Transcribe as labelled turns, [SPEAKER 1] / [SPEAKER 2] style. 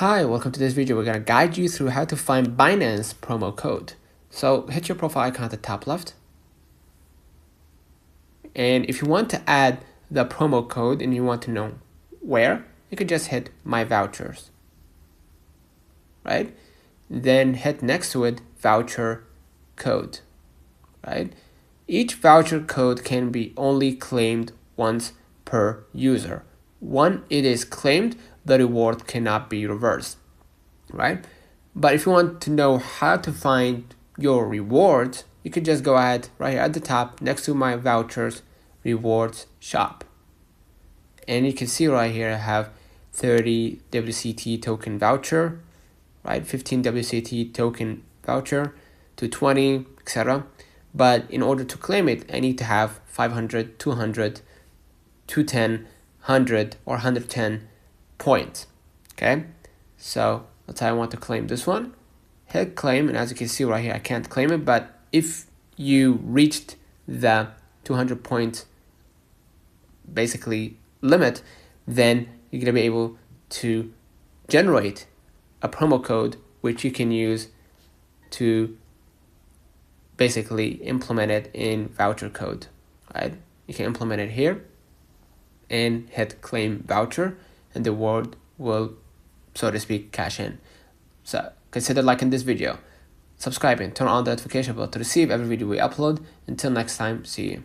[SPEAKER 1] Hi, welcome to this video. We're going to guide you through how to find Binance promo code. So hit your profile icon at the top left. And if you want to add the promo code and you want to know where, you could just hit My Vouchers, right? Then hit next to it, Voucher Code, right? Each voucher code can be only claimed once per user. Once it is claimed, the reward cannot be reversed, right? But if you want to know how to find your rewards, you could just go ahead right here at the top next to My Vouchers Rewards Shop. And you can see right here I have 30 WCT token voucher, right? 15 WCT token voucher to 20, etc. But in order to claim it, I need to have 500, 200, 210, 100, or 110 points. Okay, so let's say I want to claim this one. Hit claim, and as you can see right here, I can't claim it. But if you reached the 200 points basically limit, then you're gonna be able to generate a promo code which you can use to basically implement it in voucher code, right? You can implement it here and hit claim voucher, and the reward will, so to speak, cash in. So consider liking this video, subscribing, turn on the notification bell to receive every video we upload. Until next time, see you.